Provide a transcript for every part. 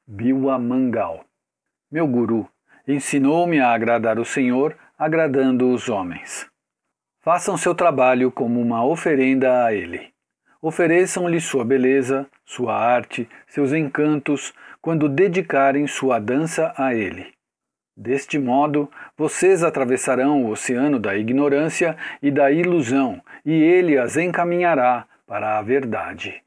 Biwa Mangal. Meu guru ensinou-me a agradar o Senhor, agradando os homens. Façam seu trabalho como uma oferenda a Ele. Ofereçam-lhe sua beleza, sua arte, seus encantos, quando dedicarem sua dança a Ele. Deste modo, vocês atravessarão o oceano da ignorância e da ilusão, e Ele as encaminhará para a verdade.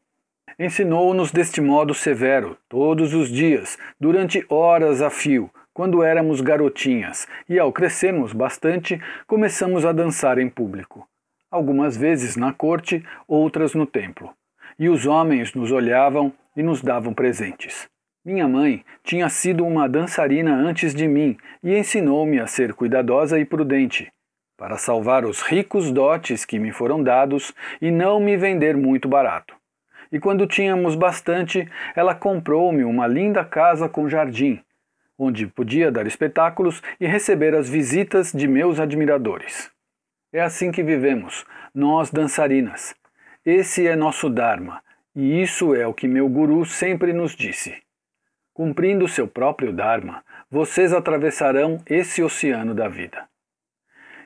Ensinou-nos deste modo severo, todos os dias, durante horas a fio, quando éramos garotinhas, e ao crescermos bastante, começamos a dançar em público. Algumas vezes na corte, outras no templo. E os homens nos olhavam e nos davam presentes. Minha mãe tinha sido uma dançarina antes de mim e ensinou-me a ser cuidadosa e prudente, para salvar os ricos dotes que me foram dados e não me vender muito barato. E quando tínhamos bastante, ela comprou-me uma linda casa com jardim, onde podia dar espetáculos e receber as visitas de meus admiradores. É assim que vivemos, nós dançarinas. Esse é nosso Dharma, e isso é o que meu guru sempre nos disse. Cumprindo seu próprio Dharma, vocês atravessarão esse oceano da vida.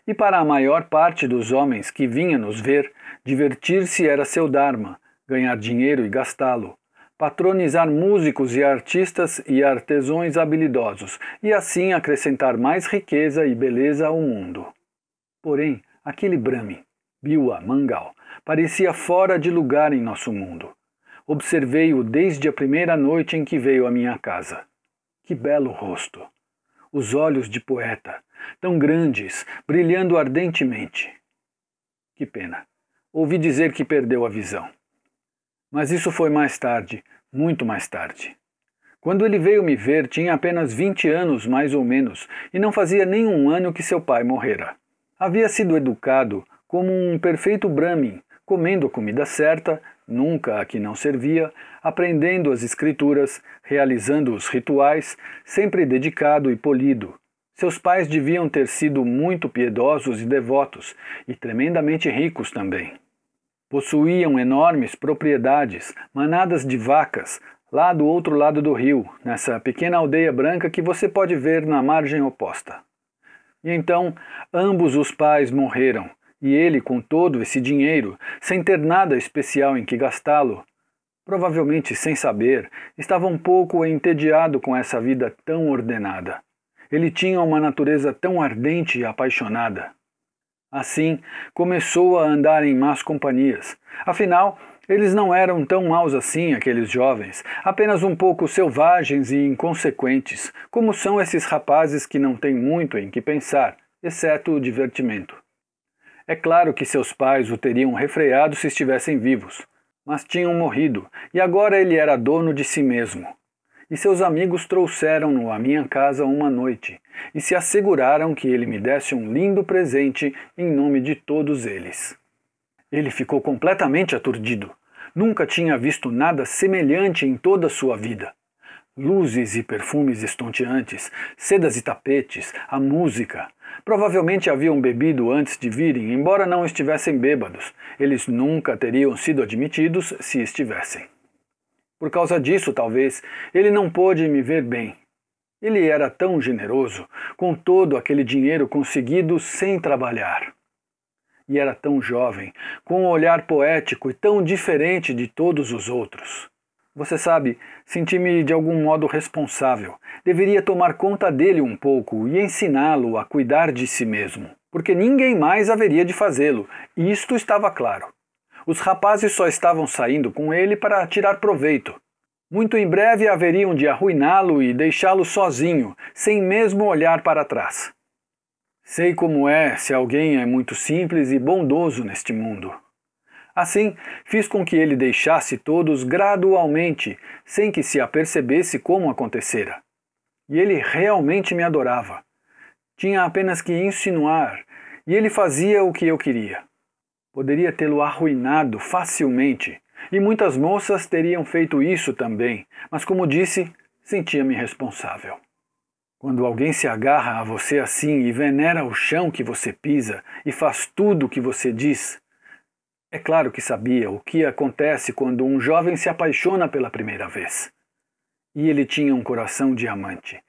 E para a maior parte dos homens que vinha nos ver, divertir-se era seu Dharma, ganhar dinheiro e gastá-lo, patronizar músicos e artistas e artesãos habilidosos, e assim acrescentar mais riqueza e beleza ao mundo. Porém, aquele Brahmin, Biwa Mangal, parecia fora de lugar em nosso mundo. Observei-o desde a primeira noite em que veio à minha casa. Que belo rosto! Os olhos de poeta, tão grandes, brilhando ardentemente. Que pena! Ouvi dizer que perdeu a visão. Mas isso foi mais tarde, muito mais tarde. Quando ele veio me ver, tinha apenas 20 anos, mais ou menos, e não fazia nem um ano que seu pai morrera. Havia sido educado como um perfeito Brahmin, comendo a comida certa, nunca a que não servia, aprendendo as escrituras, realizando os rituais, sempre dedicado e polido. Seus pais deviam ter sido muito piedosos e devotos, e tremendamente ricos também. Possuíam enormes propriedades, manadas de vacas, lá do outro lado do rio, nessa pequena aldeia branca que você pode ver na margem oposta. E então, ambos os pais morreram, e ele, com todo esse dinheiro, sem ter nada especial em que gastá-lo, provavelmente sem saber, estava um pouco entediado com essa vida tão ordenada. Ele tinha uma natureza tão ardente e apaixonada. Assim, começou a andar em más companhias. Afinal, eles não eram tão maus assim, aqueles jovens, apenas um pouco selvagens e inconsequentes, como são esses rapazes que não têm muito em que pensar, exceto o divertimento. É claro que seus pais o teriam refreado se estivessem vivos, mas tinham morrido, e agora ele era dono de si mesmo. E seus amigos trouxeram-no à minha casa uma noite, e se asseguraram que ele me desse um lindo presente em nome de todos eles. Ele ficou completamente aturdido. Nunca tinha visto nada semelhante em toda a sua vida. Luzes e perfumes estonteantes, sedas e tapetes, a música. Provavelmente haviam bebido antes de virem, embora não estivessem bêbados. Eles nunca teriam sido admitidos se estivessem. Por causa disso, talvez, ele não pôde me ver bem. Ele era tão generoso, com todo aquele dinheiro conseguido sem trabalhar. E era tão jovem, com um olhar poético e tão diferente de todos os outros. Você sabe, senti-me de algum modo responsável. Deveria tomar conta dele um pouco e ensiná-lo a cuidar de si mesmo, porque ninguém mais haveria de fazê-lo, e isto estava claro. Os rapazes só estavam saindo com ele para tirar proveito. Muito em breve haveriam de arruiná-lo e deixá-lo sozinho, sem mesmo olhar para trás. Sei como é se alguém é muito simples e bondoso neste mundo. Assim, fiz com que ele deixasse todos gradualmente, sem que se apercebesse como acontecera. E ele realmente me adorava. Tinha apenas que insinuar, e ele fazia o que eu queria. Poderia tê-lo arruinado facilmente, e muitas moças teriam feito isso também, mas como disse, sentia-me responsável. Quando alguém se agarra a você assim e venera o chão que você pisa e faz tudo o que você diz, é claro que sabia o que acontece quando um jovem se apaixona pela primeira vez. E ele tinha um coração diamante,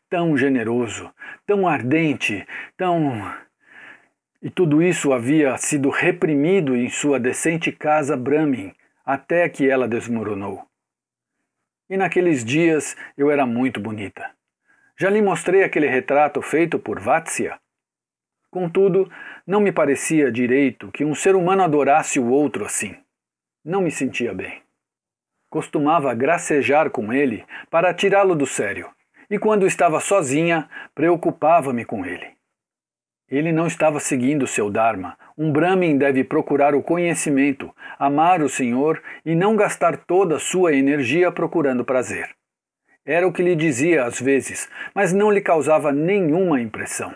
tão generoso, tão ardente, tão... E tudo isso havia sido reprimido em sua decente casa Brahmin, até que ela desmoronou. E naqueles dias eu era muito bonita. Já lhe mostrei aquele retrato feito por Vatsya? Contudo, não me parecia direito que um ser humano adorasse o outro assim. Não me sentia bem. Costumava gracejar com ele para tirá-lo do sério, e quando estava sozinha, preocupava-me com ele. Ele não estava seguindo seu Dharma. Um Brahmin deve procurar o conhecimento, amar o Senhor e não gastar toda a sua energia procurando prazer. Era o que lhe dizia às vezes, mas não lhe causava nenhuma impressão.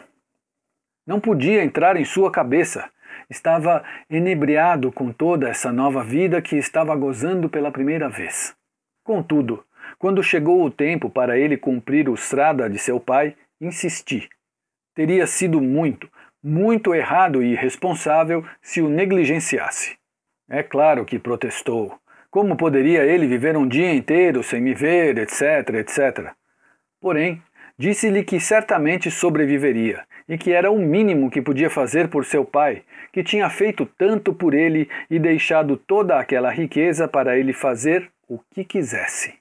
Não podia entrar em sua cabeça. Estava enebriado com toda essa nova vida que estava gozando pela primeira vez. Contudo, quando chegou o tempo para ele cumprir o srada de seu pai, insisti. Teria sido muito errado e irresponsável se o negligenciasse. É claro que protestou. Como poderia ele viver um dia inteiro sem me ver, etc, etc. Porém, disse-lhe que certamente sobreviveria e que era o mínimo que podia fazer por seu pai, que tinha feito tanto por ele e deixado toda aquela riqueza para ele fazer o que quisesse.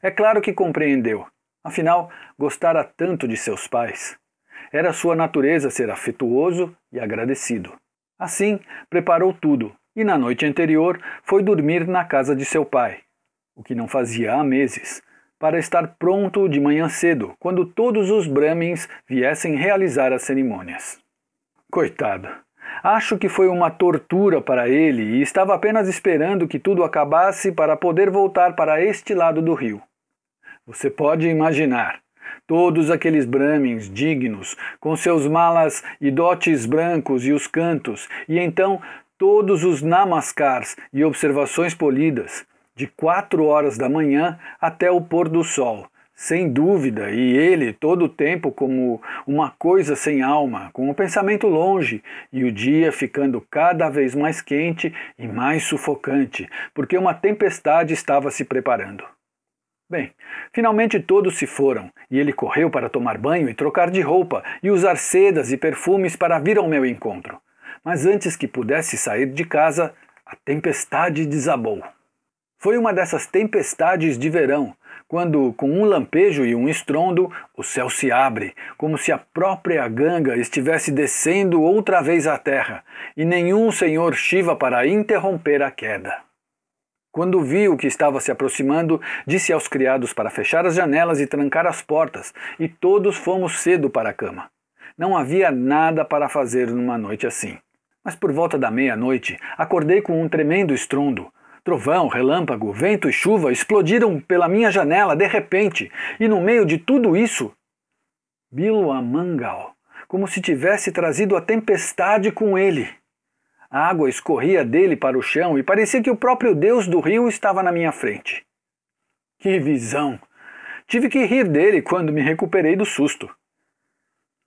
É claro que compreendeu. Afinal, gostara tanto de seus pais. Era sua natureza ser afetuoso e agradecido. Assim, preparou tudo e na noite anterior foi dormir na casa de seu pai, o que não fazia há meses, para estar pronto de manhã cedo, quando todos os Brahmins viessem realizar as cerimônias. Coitado! Acho que foi uma tortura para ele e estava apenas esperando que tudo acabasse para poder voltar para este lado do rio. Você pode imaginar, todos aqueles Brahmins dignos, com seus malas e dotes brancos e os cantos, e então todos os namaskars e observações polidas, de 4 horas da manhã até o pôr do sol, sem dúvida, e ele todo o tempo como uma coisa sem alma, com o pensamento longe, e o dia ficando cada vez mais quente e mais sufocante, porque uma tempestade estava se preparando. Bem, finalmente todos se foram, e ele correu para tomar banho e trocar de roupa, e usar sedas e perfumes para vir ao meu encontro. Mas antes que pudesse sair de casa, a tempestade desabou. Foi uma dessas tempestades de verão, quando, com um lampejo e um estrondo, o céu se abre, como se a própria Ganga estivesse descendo outra vez à terra, e nenhum senhor Shiva para interromper a queda. Quando viu o que estava se aproximando, disse aos criados para fechar as janelas e trancar as portas, e todos fomos cedo para a cama. Não havia nada para fazer numa noite assim. Mas por volta da meia-noite, acordei com um tremendo estrondo. Trovão, relâmpago, vento e chuva explodiram pela minha janela de repente, e no meio de tudo isso, Bilwa Mangal, como se tivesse trazido a tempestade com ele. A água escorria dele para o chão e parecia que o próprio Deus do rio estava na minha frente. Que visão! Tive que rir dele quando me recuperei do susto.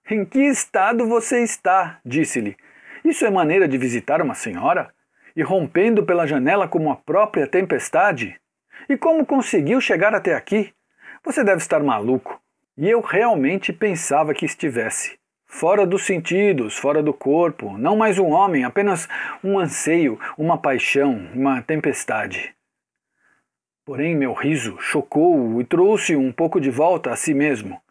Em que estado você está? Disse-lhe. Isso é maneira de visitar uma senhora? E rompendo pela janela como a própria tempestade? E como conseguiu chegar até aqui? Você deve estar maluco. E eu realmente pensava que estivesse. Fora dos sentidos, fora do corpo, não mais um homem, apenas um anseio, uma paixão, uma tempestade. Porém, meu riso chocou-o e trouxe um pouco de volta a si mesmo.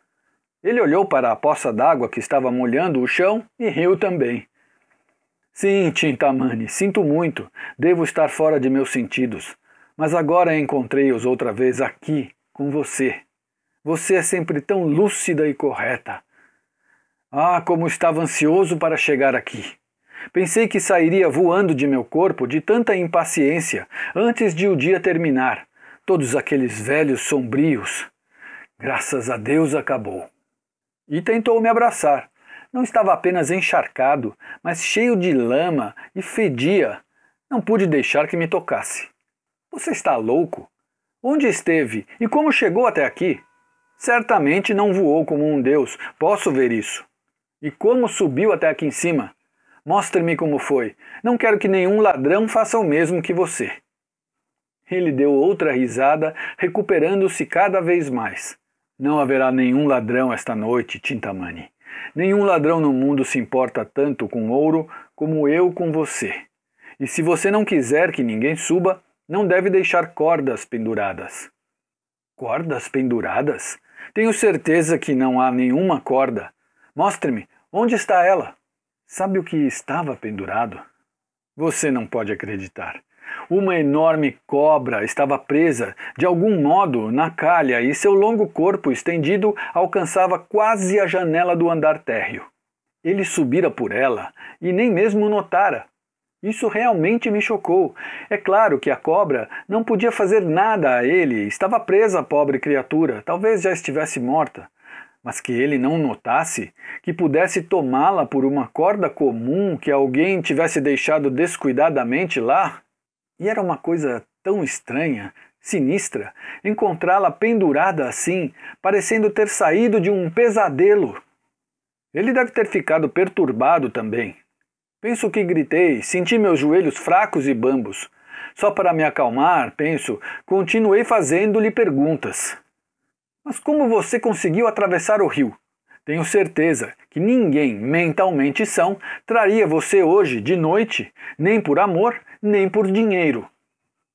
Ele olhou para a poça d'água que estava molhando o chão e riu também. Sim, Chintamani, sinto muito, devo estar fora de meus sentidos, mas agora encontrei-os outra vez aqui, com você. Você é sempre tão lúcida e correta. Ah, como estava ansioso para chegar aqui. Pensei que sairia voando de meu corpo de tanta impaciência antes de o dia terminar. Todos aqueles velhos sombrios. Graças a Deus acabou. E tentou me abraçar. Não estava apenas encharcado, mas cheio de lama e fedia. Não pude deixar que me tocasse. Você está louco? Onde esteve e como chegou até aqui? Certamente não voou como um deus, posso ver isso. E como subiu até aqui em cima? Mostre-me como foi. Não quero que nenhum ladrão faça o mesmo que você. Ele deu outra risada, recuperando-se cada vez mais. Não haverá nenhum ladrão esta noite, Chintamani. Nenhum ladrão no mundo se importa tanto com ouro como eu com você. E se você não quiser que ninguém suba, não deve deixar cordas penduradas. Cordas penduradas? Tenho certeza que não há nenhuma corda. Mostre-me, onde está ela? Sabe o que estava pendurado? Você não pode acreditar. Uma enorme cobra estava presa, de algum modo, na calha e seu longo corpo estendido alcançava quase a janela do andar térreo. Ele subira por ela e nem mesmo notara. Isso realmente me chocou. É claro que a cobra não podia fazer nada a ele, estava presa a pobre criatura, talvez já estivesse morta. Mas que ele não notasse, que pudesse tomá-la por uma corda comum que alguém tivesse deixado descuidadamente lá. E era uma coisa tão estranha, sinistra, encontrá-la pendurada assim, parecendo ter saído de um pesadelo. Ele deve ter ficado perturbado também. Penso que gritei, senti meus joelhos fracos e bambos. Só para me acalmar, penso, continuei fazendo-lhe perguntas. Mas como você conseguiu atravessar o rio? Tenho certeza que ninguém mentalmente são traria você hoje de noite, nem por amor, nem por dinheiro.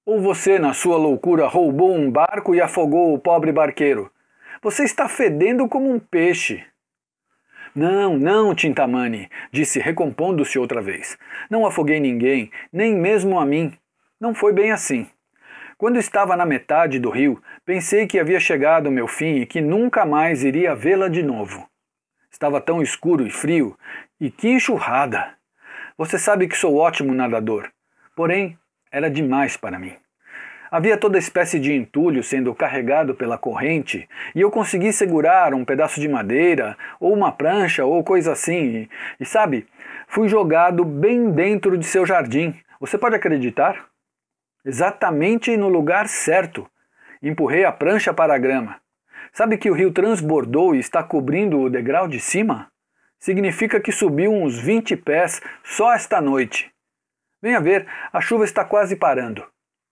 Ou você, na sua loucura, roubou um barco e afogou o pobre barqueiro? Você está fedendo como um peixe. Não, não, Chintamani, disse recompondo-se outra vez. Não afoguei ninguém, nem mesmo a mim. Não foi bem assim. Quando estava na metade do rio, pensei que havia chegado o meu fim e que nunca mais iria vê-la de novo. Estava tão escuro e frio, e que enxurrada! Você sabe que sou ótimo nadador, porém era demais para mim. Havia toda espécie de entulho sendo carregado pela corrente, e eu consegui segurar um pedaço de madeira, ou uma prancha, ou coisa assim, e sabe, fui jogado bem dentro de seu jardim. Você pode acreditar? Exatamente no lugar certo. Empurrei a prancha para a grama. Sabe que o rio transbordou e está cobrindo o degrau de cima? Significa que subiu uns 20 pés só esta noite. Venha ver, a chuva está quase parando.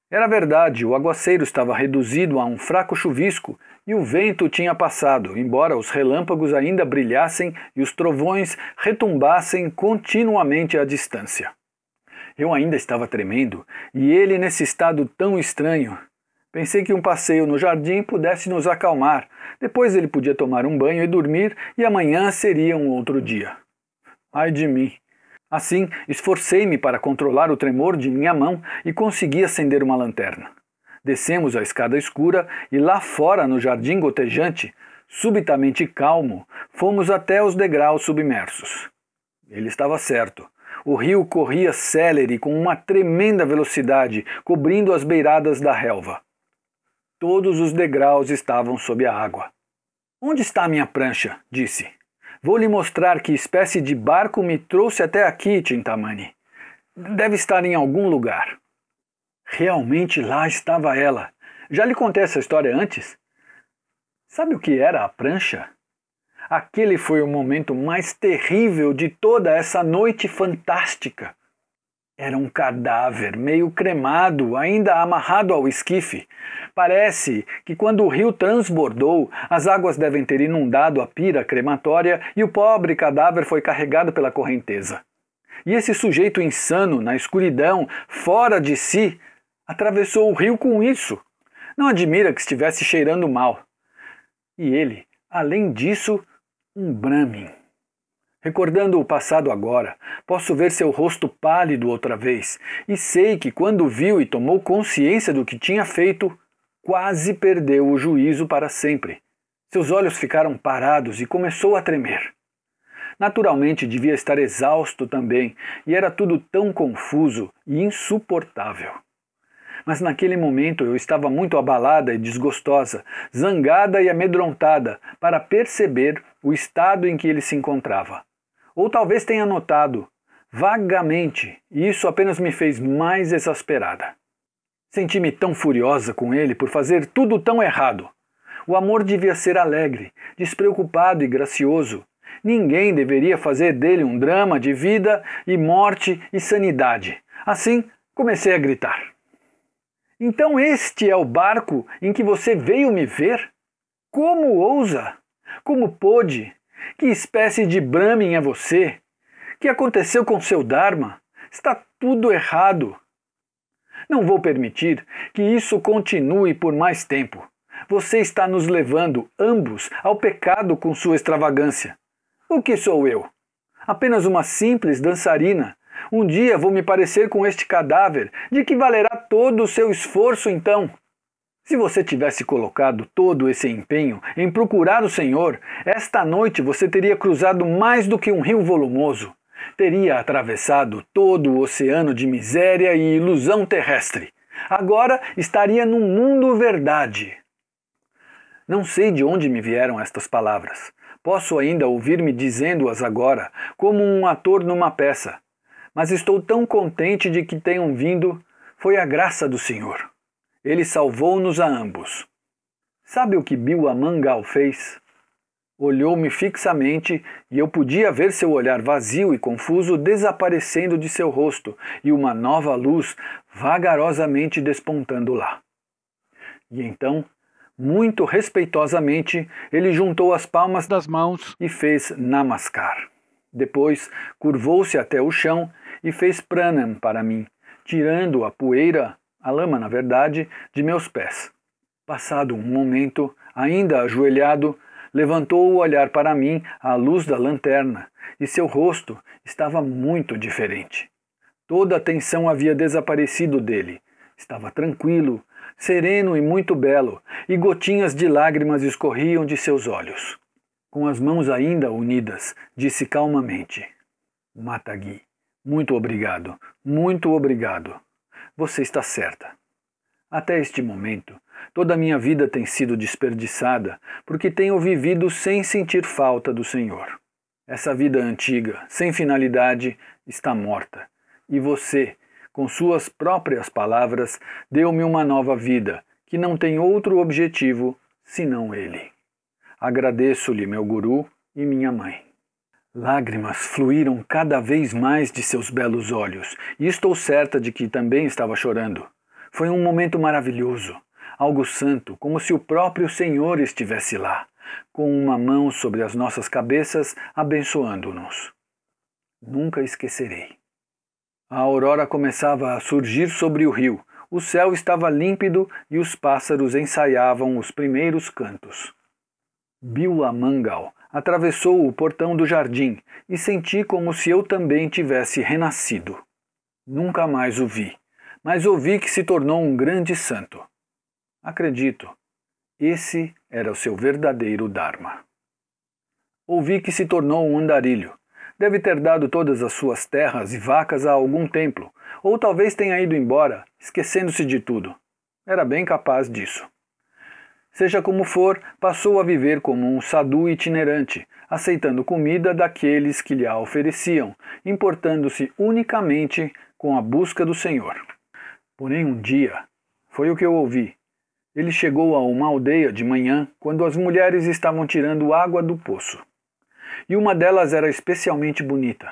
Era verdade, o aguaceiro estava reduzido a um fraco chuvisco e o vento tinha passado, embora os relâmpagos ainda brilhassem e os trovões retumbassem continuamente à distância. Eu ainda estava tremendo, e ele nesse estado tão estranho. Pensei que um passeio no jardim pudesse nos acalmar, depois ele podia tomar um banho e dormir, e amanhã seria um outro dia. Ai de mim! Assim, esforcei-me para controlar o tremor de minha mão e consegui acender uma lanterna. Descemos a escada escura e lá fora, no jardim gotejante, subitamente calmo, fomos até os degraus submersos. Ele estava certo. O rio corria célere com uma tremenda velocidade, cobrindo as beiradas da relva. Todos os degraus estavam sob a água. Onde está a minha prancha? Disse. Vou lhe mostrar que espécie de barco me trouxe até aqui, Chintamani. Deve estar em algum lugar. Realmente lá estava ela. Já lhe contei essa história antes? Sabe o que era a prancha? Aquele foi o momento mais terrível de toda essa noite fantástica. Era um cadáver meio cremado, ainda amarrado ao esquife. Parece que quando o rio transbordou, as águas devem ter inundado a pira crematória e o pobre cadáver foi carregado pela correnteza. E esse sujeito insano, na escuridão, fora de si, atravessou o rio com isso. Não admira que estivesse cheirando mal. E ele, além disso, um Brahmin. Recordando o passado agora, posso ver seu rosto pálido outra vez, e sei que quando viu e tomou consciência do que tinha feito, quase perdeu o juízo para sempre. Seus olhos ficaram parados e começou a tremer. Naturalmente devia estar exausto também, e era tudo tão confuso e insuportável. Mas naquele momento eu estava muito abalada e desgostosa, zangada e amedrontada para perceber o estado em que ele se encontrava. Ou talvez tenha notado, vagamente, e isso apenas me fez mais exasperada. Senti-me tão furiosa com ele por fazer tudo tão errado. O amor devia ser alegre, despreocupado e gracioso. Ninguém deveria fazer dele um drama de vida e morte e sanidade. Assim, comecei a gritar. Então este é o barco em que você veio me ver? Como ousa? Como pôde? Que espécie de Brahmin é você? Que aconteceu com seu Dharma? Está tudo errado. Não vou permitir que isso continue por mais tempo. Você está nos levando, ambos, ao pecado com sua extravagância. O que sou eu? Apenas uma simples dançarina. Um dia vou me parecer com este cadáver. De que valerá todo o seu esforço então? Se você tivesse colocado todo esse empenho em procurar o Senhor, esta noite você teria cruzado mais do que um rio volumoso. Teria atravessado todo o oceano de miséria e ilusão terrestre. Agora estaria num mundo verdade. Não sei de onde me vieram estas palavras. Posso ainda ouvir-me dizendo-as agora, como um ator numa peça. Mas estou tão contente de que tenham vindo. Foi a graça do Senhor. Ele salvou-nos a ambos. Sabe o que Biwa Mangal fez? Olhou-me fixamente e eu podia ver seu olhar vazio e confuso desaparecendo de seu rosto e uma nova luz vagarosamente despontando lá. E então, muito respeitosamente, ele juntou as palmas das mãos e fez namaskar. Depois, curvou-se até o chão e fez pranam para mim, tirando a poeira, a lama na verdade, de meus pés. Passado um momento, ainda ajoelhado, levantou o olhar para mim à luz da lanterna, e seu rosto estava muito diferente. Toda a tensão havia desaparecido dele. Estava tranquilo, sereno e muito belo, e gotinhas de lágrimas escorriam de seus olhos. Com as mãos ainda unidas, disse calmamente: Mataji, muito obrigado, muito obrigado. Você está certa. Até este momento, toda a minha vida tem sido desperdiçada porque tenho vivido sem sentir falta do Senhor. Essa vida antiga, sem finalidade, está morta. E você, com suas próprias palavras, deu-me uma nova vida, que não tem outro objetivo senão Ele. Agradeço-lhe, meu guru e minha mãe. Lágrimas fluíram cada vez mais de seus belos olhos, e estou certa de que também estava chorando. Foi um momento maravilhoso, algo santo, como se o próprio Senhor estivesse lá, com uma mão sobre as nossas cabeças, abençoando-nos. Nunca esquecerei. A aurora começava a surgir sobre o rio, o céu estava límpido e os pássaros ensaiavam os primeiros cantos. Biwa Mangal atravessou o portão do jardim e senti como se eu também tivesse renascido. Nunca mais o vi, mas ouvi que se tornou um grande santo. Acredito, esse era o seu verdadeiro Dharma. Ouvi que se tornou um andarilho. Deve ter dado todas as suas terras e vacas a algum templo, ou talvez tenha ido embora, esquecendo-se de tudo. Era bem capaz disso. Seja como for, passou a viver como um sadhu itinerante, aceitando comida daqueles que lhe a ofereciam, importando-se unicamente com a busca do Senhor. Porém um dia, foi o que eu ouvi, ele chegou a uma aldeia de manhã quando as mulheres estavam tirando água do poço. E uma delas era especialmente bonita.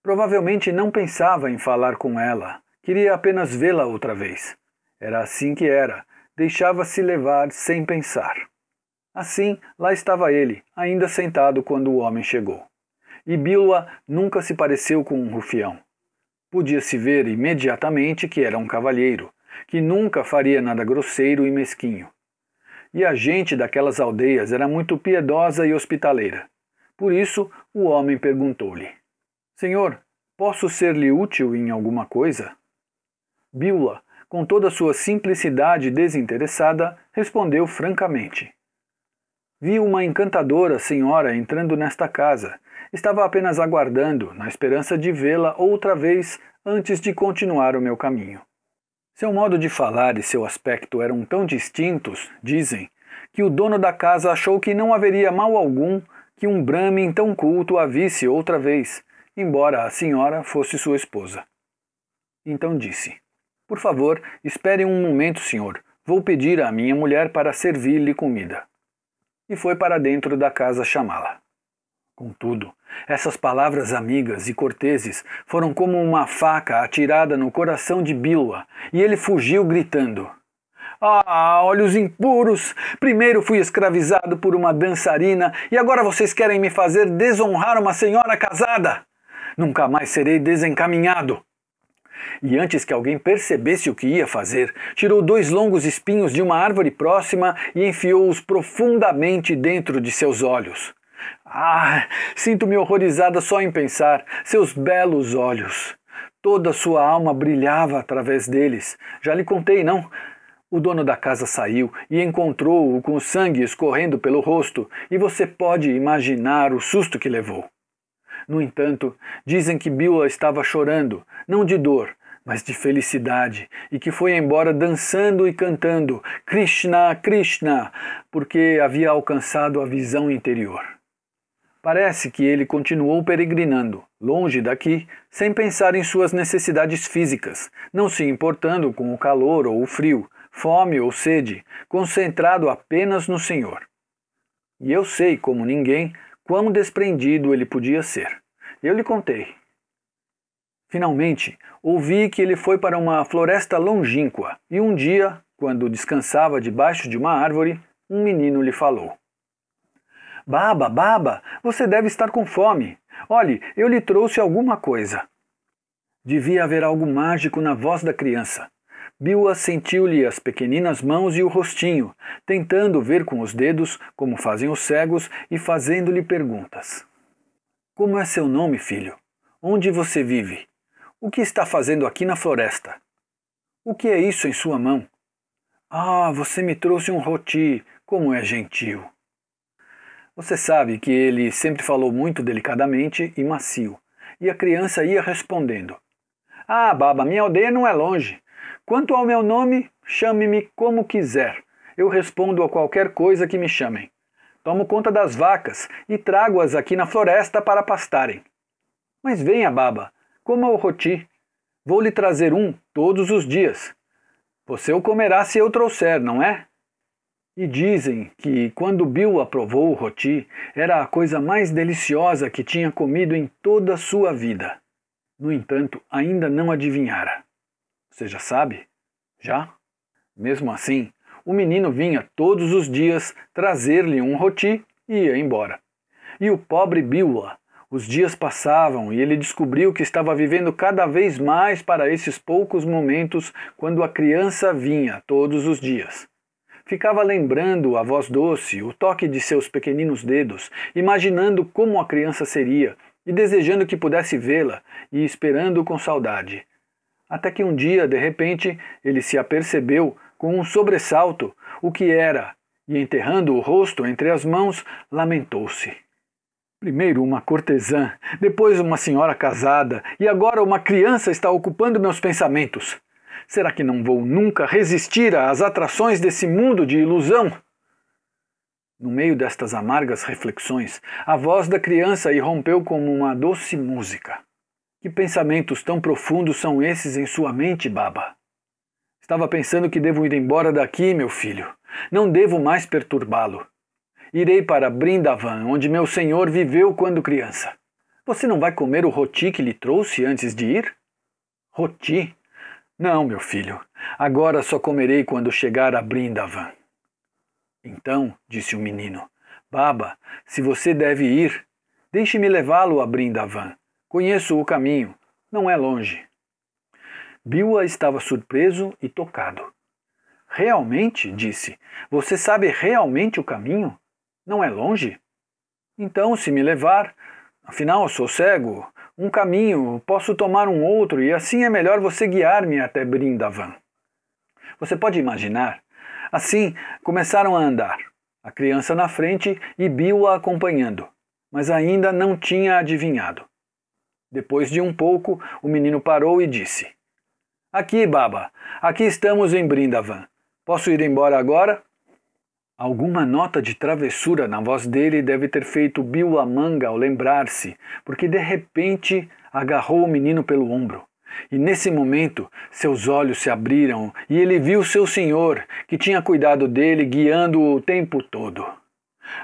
Provavelmente não pensava em falar com ela, queria apenas vê-la outra vez. Era assim que era. Deixava-se levar sem pensar. Assim, lá estava ele, ainda sentado quando o homem chegou. E Biwa nunca se pareceu com um rufião. Podia-se ver imediatamente que era um cavalheiro, que nunca faria nada grosseiro e mesquinho. E a gente daquelas aldeias era muito piedosa e hospitaleira. Por isso, o homem perguntou-lhe: Senhor, posso ser-lhe útil em alguma coisa? Biwa, com toda a sua simplicidade desinteressada, respondeu francamente: Vi uma encantadora senhora entrando nesta casa. Estava apenas aguardando, na esperança de vê-la outra vez antes de continuar o meu caminho. Seu modo de falar e seu aspecto eram tão distintos, dizem, que o dono da casa achou que não haveria mal algum que um Brahmin tão culto a visse outra vez, embora a senhora fosse sua esposa. Então disse: Por favor, espere um momento, senhor. Vou pedir à minha mulher para servir-lhe comida. E foi para dentro da casa chamá-la. Contudo, essas palavras amigas e corteses foram como uma faca atirada no coração de Biwa, e ele fugiu gritando: Ah, olhos impuros! Primeiro fui escravizado por uma dançarina e agora vocês querem me fazer desonrar uma senhora casada! Nunca mais serei desencaminhado! E antes que alguém percebesse o que ia fazer, tirou 2 longos espinhos de uma árvore próxima e enfiou-os profundamente dentro de seus olhos. Ah, sinto-me horrorizada só em pensar, seus belos olhos. Toda sua alma brilhava através deles. Já lhe contei, não? O dono da casa saiu e encontrou-o com o sangue escorrendo pelo rosto, e você pode imaginar o susto que levou. No entanto, dizem que Biwa estava chorando, não de dor, mas de felicidade, e que foi embora dançando e cantando Krishna, Krishna, porque havia alcançado a visão interior. Parece que ele continuou peregrinando, longe daqui, sem pensar em suas necessidades físicas, não se importando com o calor ou o frio, fome ou sede, concentrado apenas no Senhor. E eu sei, como ninguém, quão desprendido ele podia ser. Eu lhe contei. Finalmente, ouvi que ele foi para uma floresta longínqua, e um dia, quando descansava debaixo de uma árvore, um menino lhe falou. Baba, Baba, você deve estar com fome. Olhe, eu lhe trouxe alguma coisa. Devia haver algo mágico na voz da criança. Biwa sentiu-lhe as pequeninas mãos e o rostinho, tentando ver com os dedos, como fazem os cegos, e fazendo-lhe perguntas. Como é seu nome, filho? Onde você vive? O que está fazendo aqui na floresta? O que é isso em sua mão? Ah, você me trouxe um roti, como é gentil. Você sabe que ele sempre falou muito delicadamente e macio, e a criança ia respondendo. Ah, Baba, minha aldeia não é longe. Quanto ao meu nome, chame-me como quiser. Eu respondo a qualquer coisa que me chamem. Tomo conta das vacas e trago-as aqui na floresta para pastarem. Mas venha, Baba, coma o roti. Vou lhe trazer um todos os dias. Você o comerá se eu trouxer, não é? E dizem que, quando Biwa provou o roti, era a coisa mais deliciosa que tinha comido em toda a sua vida. No entanto, ainda não adivinhara. Você já sabe? Já? Mesmo assim, o menino vinha todos os dias trazer-lhe um roti e ia embora. E o pobre Biwa, os dias passavam e ele descobriu que estava vivendo cada vez mais para esses poucos momentos quando a criança vinha todos os dias. Ficava lembrando a voz doce, o toque de seus pequeninos dedos, imaginando como a criança seria e desejando que pudesse vê-la e esperando com saudade. Até que um dia, de repente, ele se apercebeu, com um sobressalto, o que era, e enterrando o rosto entre as mãos, lamentou-se. Primeiro uma cortesã, depois uma senhora casada, e agora uma criança está ocupando meus pensamentos. Será que não vou nunca resistir às atrações desse mundo de ilusão? No meio destas amargas reflexões, a voz da criança irrompeu como uma doce música. Que pensamentos tão profundos são esses em sua mente, Baba? Estava pensando que devo ir embora daqui, meu filho. Não devo mais perturbá-lo. Irei para Brindavan, onde meu senhor viveu quando criança. Você não vai comer o roti que lhe trouxe antes de ir? Roti? Não, meu filho. Agora só comerei quando chegar a Brindavan. Então, disse o menino, Baba, se você deve ir, deixe-me levá-lo a Brindavan. Conheço o caminho. Não é longe. Biwa estava surpreso e tocado. Realmente? Disse. Você sabe realmente o caminho? Não é longe? Então, se me levar, afinal sou cego, um caminho, posso tomar um outro e assim é melhor você guiar-me até Brindavan. Você pode imaginar? Assim, começaram a andar, a criança na frente e Biwa acompanhando, mas ainda não tinha adivinhado. Depois de um pouco, o menino parou e disse, Aqui, Baba, aqui estamos em Brindavan. Posso ir embora agora? Alguma nota de travessura na voz dele deve ter feito Biwa manga ao lembrar-se, porque de repente agarrou o menino pelo ombro. E nesse momento seus olhos se abriram e ele viu seu senhor, que tinha cuidado dele, guiando-o o tempo todo.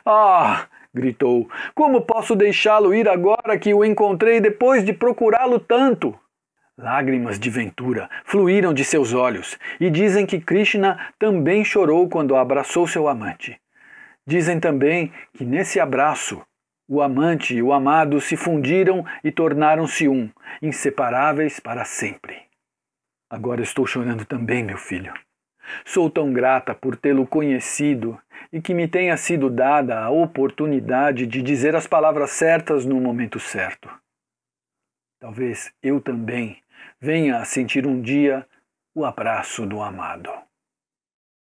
Ah! Gritou. Como posso deixá-lo ir agora que o encontrei depois de procurá-lo tanto? Lágrimas de ventura fluíram de seus olhos e dizem que Krishna também chorou quando abraçou seu amante. Dizem também que nesse abraço, o amante e o amado se fundiram e tornaram-se um, inseparáveis para sempre. Agora estou chorando também, meu filho. Sou tão grata por tê-lo conhecido e que me tenha sido dada a oportunidade de dizer as palavras certas no momento certo. Talvez eu também venha a sentir um dia o abraço do amado.